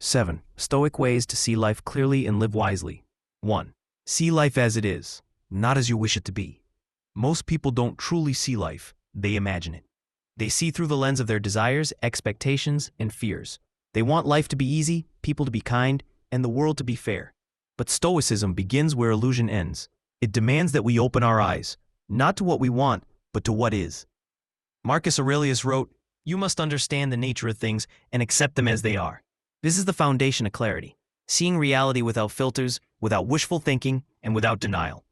7. Stoic ways to see life clearly and live wisely. 1. See life as it is, not as you wish it to be. Most people don't truly see life, they imagine it. They see through the lens of their desires, expectations, and fears. They want life to be easy, people to be kind, and the world to be fair. But Stoicism begins where illusion ends. It demands that we open our eyes, not to what we want, but to what is. Marcus Aurelius wrote, "You must understand the nature of things and accept them as they are." This is the foundation of clarity, seeing reality without filters, without wishful thinking, and without denial.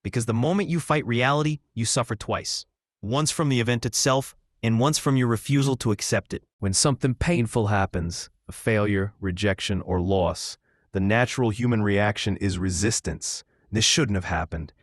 Because the moment you fight reality, you suffer twice. Once from the event itself, and once from your refusal to accept it. When something painful happens, a failure, rejection, or loss, the natural human reaction is resistance. This shouldn't have happened.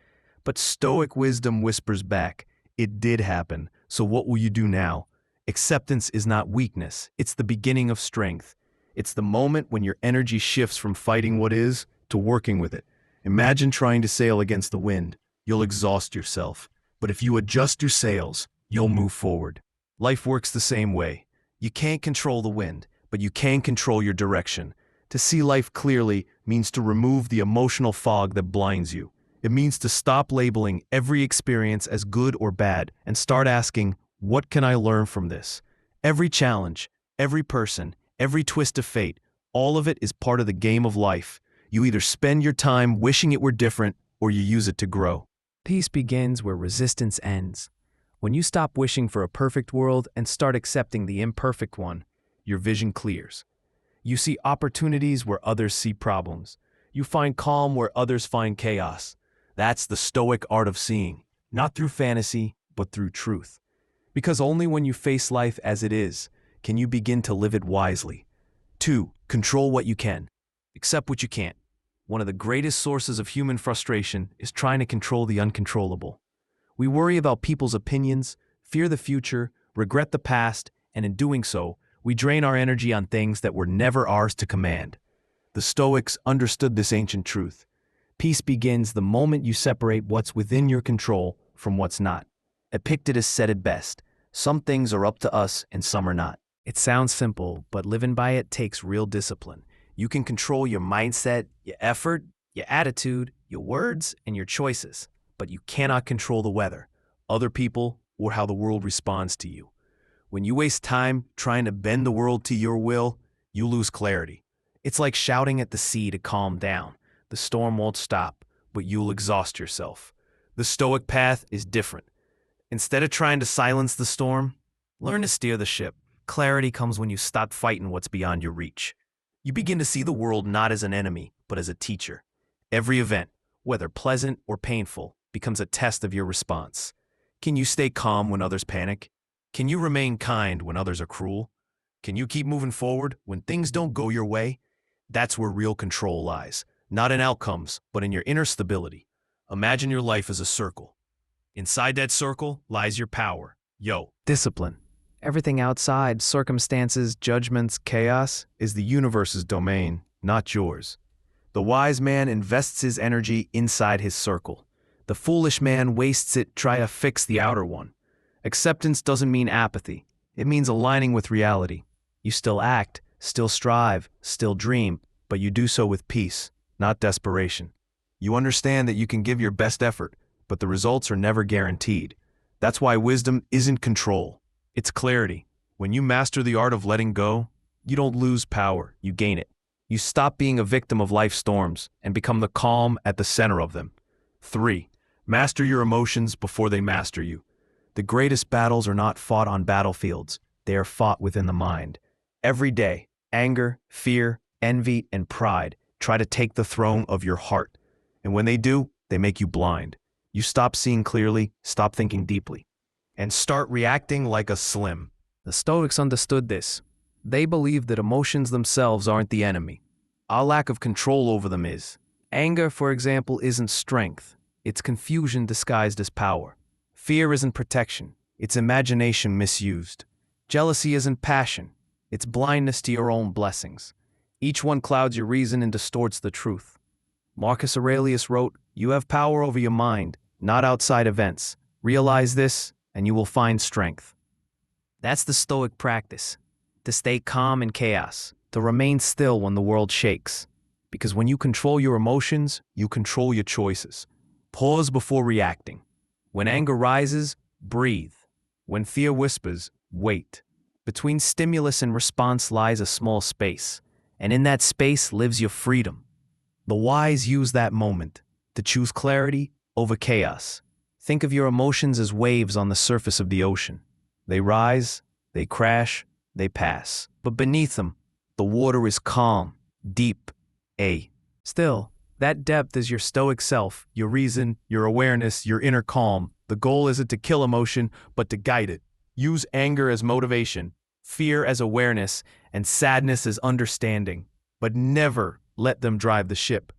But Stoic wisdom whispers back, it did happen, so what will you do now? Acceptance is not weakness, it's the beginning of strength. It's the moment when your energy shifts from fighting what is to working with it. Imagine trying to sail against the wind. You'll exhaust yourself. But if you adjust your sails, you'll move forward. Life works the same way. You can't control the wind, but you can control your direction. To see life clearly means to remove the emotional fog that blinds you. It means to stop labeling every experience as good or bad and start asking, what can I learn from this? Every challenge, every person, every twist of fate, all of it is part of the game of life. You either spend your time wishing it were different or you use it to grow. Peace begins where resistance ends. When you stop wishing for a perfect world and start accepting the imperfect one, your vision clears. You see opportunities where others see problems. You find calm where others find chaos. That's the Stoic art of seeing, not through fantasy, but through truth. Because only when you face life as it is, can you begin to live it wisely. 2. Control what you can. Accept what you can't. One of the greatest sources of human frustration is trying to control the uncontrollable. We worry about people's opinions, fear the future, regret the past, and in doing so, we drain our energy on things that were never ours to command. The Stoics understood this ancient truth. Peace begins the moment you separate what's within your control from what's not. Epictetus said it best, some things are up to us and some are not. It sounds simple, but living by it takes real discipline. You can control your mindset, your effort, your attitude, your words, and your choices, but you cannot control the weather, other people, or how the world responds to you. When you waste time trying to bend the world to your will, you lose clarity. It's like shouting at the sea to calm down. The storm won't stop, but you'll exhaust yourself. The Stoic path is different. Instead of trying to silence the storm, learn to steer the ship. Clarity comes when you stop fighting what's beyond your reach. You begin to see the world not as an enemy, but as a teacher. Every event, whether pleasant or painful, becomes a test of your response. Can you stay calm when others panic? Can you remain kind when others are cruel? Can you keep moving forward when things don't go your way? That's where real control lies, not in outcomes, but in your inner stability. Imagine your life as a circle. Inside that circle lies your power. Discipline. Everything outside, circumstances, judgments, chaos, Is the universe's domain, not yours. The wise man invests his energy inside his circle. the foolish man wastes it trying to fix the outer one. Acceptance doesn't mean apathy. It means aligning with reality. You still act, still strive, still dream, but you do so with peace, not desperation. You understand that you can give your best effort, but the results are never guaranteed. That's why wisdom isn't control. It's clarity. When you master the art of letting go, you don't lose power, you gain it. You stop being a victim of life's storms and become the calm at the center of them. 3. Master your emotions before they master you. The greatest battles are not fought on battlefields. They are fought within the mind. Every day, anger, fear, envy, and pride try to take the throne of your heart. And when they do, they make you blind. You stop seeing clearly, stop thinking deeply, and start reacting like a slim. The Stoics understood this. They believed that emotions themselves aren't the enemy. Our lack of control over them is. Anger, for example, isn't strength. It's confusion disguised as power. Fear isn't protection. It's imagination misused. Jealousy isn't passion. It's blindness to your own blessings. Each one clouds your reason and distorts the truth. Marcus Aurelius wrote, "You have power over your mind, not outside events. Realize this, and you will find strength." That's the Stoic practice, to stay calm in chaos, to remain still when the world shakes. Because when you control your emotions, you control your choices. Pause before reacting. When anger rises, breathe. When fear whispers, wait. Between stimulus and response lies a small space, and in that space lives your freedom. The wise use that moment to choose clarity over chaos. Think of your emotions as waves on the surface of the ocean. They rise, they crash, they pass. But beneath them, the water is calm, deep, still. That depth is your stoic self, your reason, your awareness, your inner calm. The goal isn't to kill emotion, but to guide it. Use anger as motivation, fear as awareness, and sadness as understanding, but never let them drive the ship.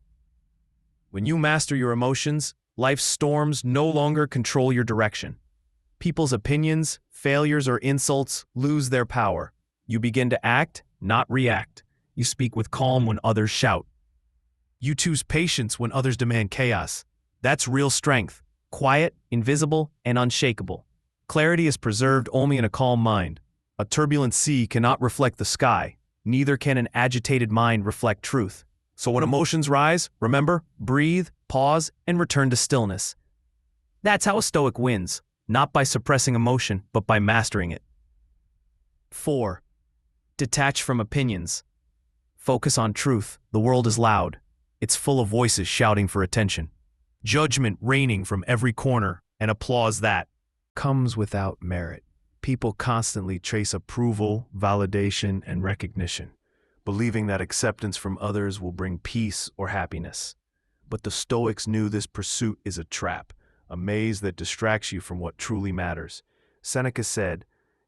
When you master your emotions, life's storms no longer control your direction. People's opinions, failures, or insults lose their power. You begin to act, not react. You speak with calm when others shout. You choose patience when others demand chaos. That's real strength, quiet, invisible, and unshakable. Clarity is preserved only in a calm mind. A turbulent sea cannot reflect the sky. Neither can an agitated mind reflect truth. So when emotions rise, remember, breathe, pause, and return to stillness. That's how a Stoic wins, not by suppressing emotion, but by mastering it. 4. Detach from opinions. Focus on truth. The world is loud. It's full of voices shouting for attention. Judgment raining from every corner, and applause that comes without merit. People constantly chase approval, validation, and recognition, believing that acceptance from others will bring peace or happiness. But the Stoics knew this pursuit is a trap, a maze that distracts you from what truly matters. Seneca said,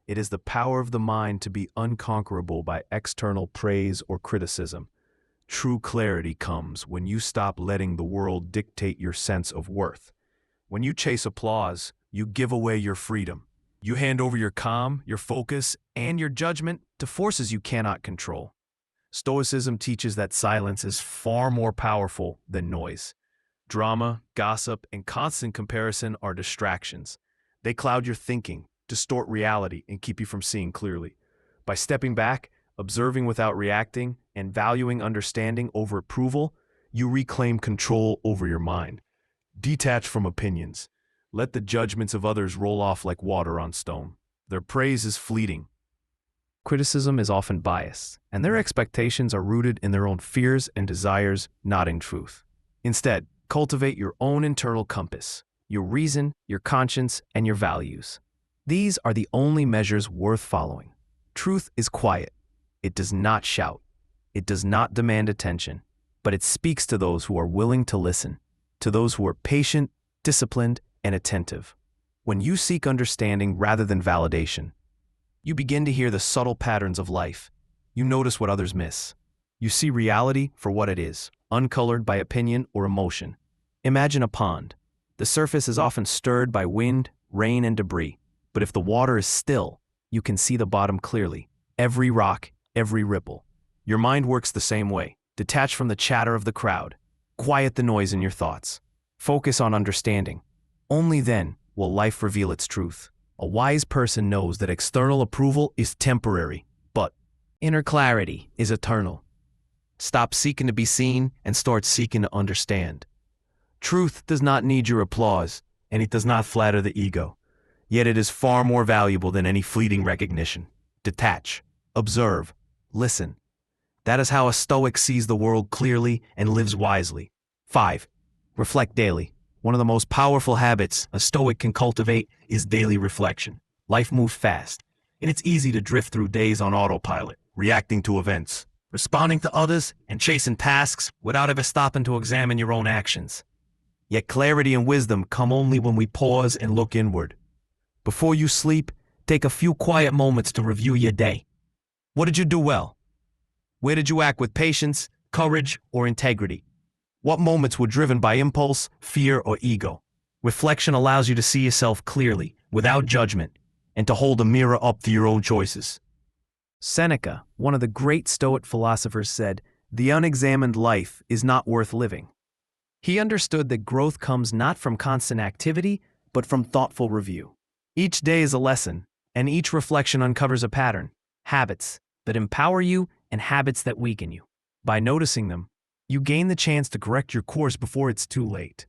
"It is the power of the mind to be unconquerable by external praise or criticism. True clarity comes when you stop letting the world dictate your sense of worth. When you chase applause, you give away your freedom. You hand over your calm, your focus, and your judgment to forces you cannot control." Stoicism teaches that silence is far more powerful than noise. Drama, gossip, and constant comparison are distractions. They cloud your thinking, distort reality, and keep you from seeing clearly. By stepping back, observing without reacting, and valuing understanding over approval, you reclaim control over your mind. Detach from opinions. Let the judgments of others roll off like water on stone. Their praise is fleeting. Criticism is often biased, and their expectations are rooted in their own fears and desires, not in truth. Instead, cultivate your own internal compass, your reason, your conscience, and your values. These are the only measures worth following. Truth is quiet. It does not shout. It does not demand attention, but it speaks to those who are willing to listen, to those who are patient, disciplined, and attentive. When you seek understanding rather than validation, you begin to hear the subtle patterns of life. You notice what others miss. You see reality for what it is, uncolored by opinion or emotion. Imagine a pond. The surface is often stirred by wind, rain, and debris, but if the water is still, you can see the bottom clearly. Every rock, every ripple. Your mind works the same way. Detach from the chatter of the crowd. Quiet the noise in your thoughts. Focus on understanding. Only then will life reveal its truth. A wise person knows that external approval is temporary, but inner clarity is eternal. Stop seeking to be seen and start seeking to understand. Truth does not need your applause, and it does not flatter the ego. Yet it is far more valuable than any fleeting recognition. Detach, observe, listen. That is how a Stoic sees the world clearly and lives wisely. 5. Reflect daily. One of the most powerful habits a Stoic can cultivate is daily reflection. Life moves fast, and it's easy to drift through days on autopilot, reacting to events, responding to others, and chasing tasks without ever stopping to examine your own actions. Yet clarity and wisdom come only when we pause and look inward. Before you sleep, take a few quiet moments to review your day. What did you do well? Where did you act with patience, courage, or integrity? What moments were driven by impulse, fear, or ego? Reflection allows you to see yourself clearly, without judgment, and to hold a mirror up to your own choices. Seneca, one of the great Stoic philosophers, said, "The unexamined life is not worth living." He understood that growth comes not from constant activity, but from thoughtful review. Each day is a lesson, and each reflection uncovers a pattern, habits that empower you and habits that weaken you. By noticing them, you gain the chance to correct your course before it's too late.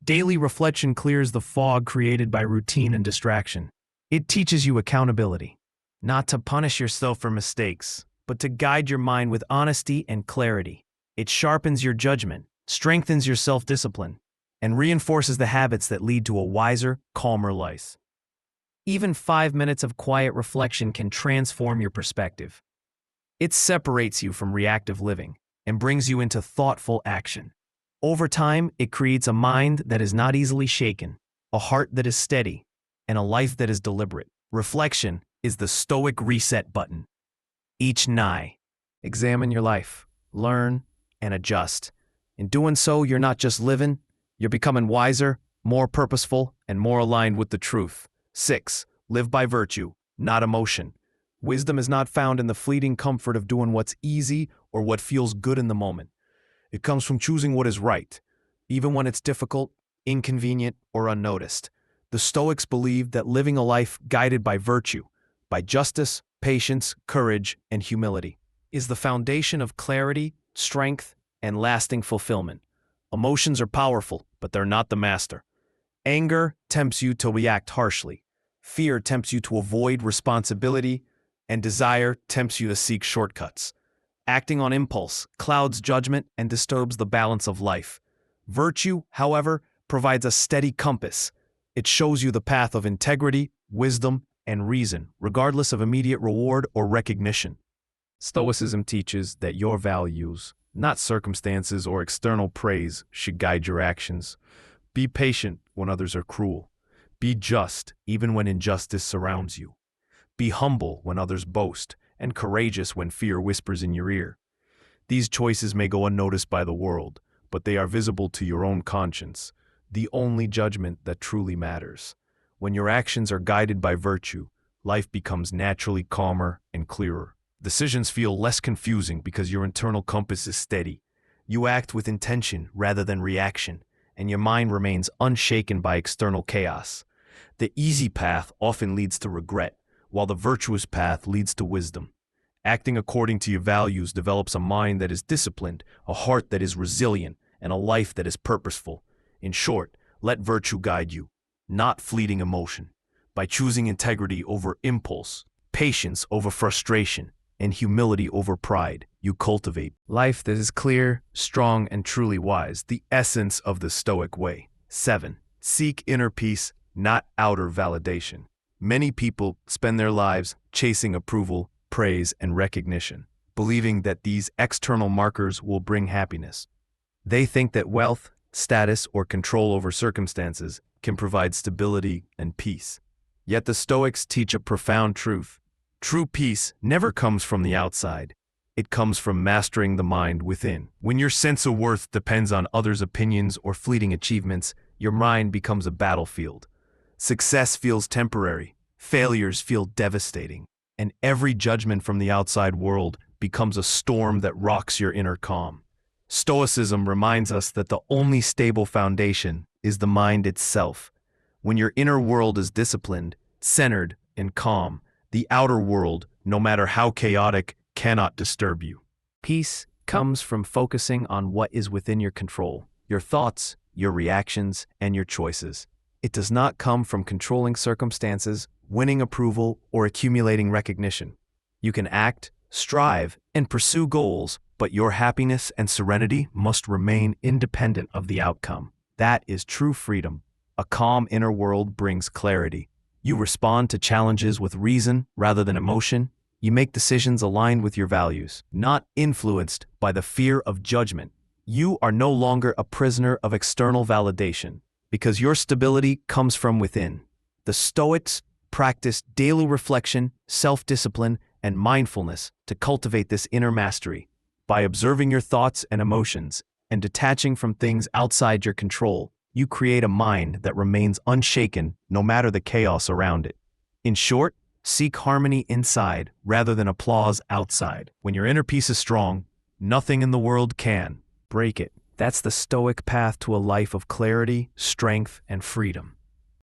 Daily reflection clears the fog created by routine and distraction. It teaches you accountability, not to punish yourself for mistakes, but to guide your mind with honesty and clarity. It sharpens your judgment, strengthens your self-discipline, and reinforces the habits that lead to a wiser, calmer life. Even 5 minutes of quiet reflection can transform your perspective. It separates you from reactive living and brings you into thoughtful action. Over time, it creates a mind that is not easily shaken, a heart that is steady, and a life that is deliberate. Reflection is the Stoic reset button. Each night, examine your life, learn, and adjust. In doing so, you're not just living, you're becoming wiser, more purposeful, and more aligned with the truth. 6. Live by virtue, not emotion. Wisdom is not found in the fleeting comfort of doing what's easy or what feels good in the moment. It comes from choosing what is right, even when it's difficult, inconvenient, or unnoticed. The Stoics believed that living a life guided by virtue, by justice, patience, courage, and humility, is the foundation of clarity, strength, and lasting fulfillment. Emotions are powerful, but they're not the master. Anger tempts you to react harshly. Fear tempts you to avoid responsibility, and desire tempts you to seek shortcuts. Acting on impulse clouds judgment and disturbs the balance of life. Virtue, however, provides a steady compass. It shows you the path of integrity, wisdom, and reason, regardless of immediate reward or recognition. Stoicism teaches that your values, not circumstances or external praise, should guide your actions. Be patient when others are cruel. Be just even when injustice surrounds you. Be humble when others boast, and courageous when fear whispers in your ear. These choices may go unnoticed by the world, but they are visible to your own conscience, the only judgment that truly matters. When your actions are guided by virtue, life becomes naturally calmer and clearer. Decisions feel less confusing because your internal compass is steady. You act with intention rather than reaction, and your mind remains unshaken by external chaos. The easy path often leads to regret, while the virtuous path leads to wisdom. Acting according to your values develops a mind that is disciplined, a heart that is resilient, and a life that is purposeful. In short, let virtue guide you, not fleeting emotion. By choosing integrity over impulse, patience over frustration, and humility over pride, you cultivate life that is clear, strong, and truly wise, the essence of the Stoic way. 7. Seek inner peace, not outer validation. Many people spend their lives chasing approval, praise, and recognition, believing that these external markers will bring happiness. They think that wealth, status, or control over circumstances can provide stability and peace. Yet the Stoics teach a profound truth. True peace never comes from the outside. It comes from mastering the mind within. When your sense of worth depends on others' opinions or fleeting achievements, your mind becomes a battlefield. Success feels temporary, failures feel devastating, and every judgment from the outside world becomes a storm that rocks your inner calm. Stoicism reminds us that the only stable foundation is the mind itself. When your inner world is disciplined, centered, and calm, the outer world, no matter how chaotic, cannot disturb you. Peace comes from focusing on what is within your control, your thoughts, your reactions, and your choices. It does not come from controlling circumstances, winning approval, or accumulating recognition. You can act, strive, and pursue goals, but your happiness and serenity must remain independent of the outcome. That is true freedom. A calm inner world brings clarity. You respond to challenges with reason rather than emotion. You make decisions aligned with your values, not influenced by the fear of judgment. You are no longer a prisoner of external validation, because your stability comes from within. The Stoics practiced daily reflection, self-discipline, and mindfulness to cultivate this inner mastery. By observing your thoughts and emotions and detaching from things outside your control, you create a mind that remains unshaken no matter the chaos around it. In short, seek harmony inside rather than applause outside. When your inner peace is strong, nothing in the world can break it. That's the Stoic path to a life of clarity, strength, and freedom.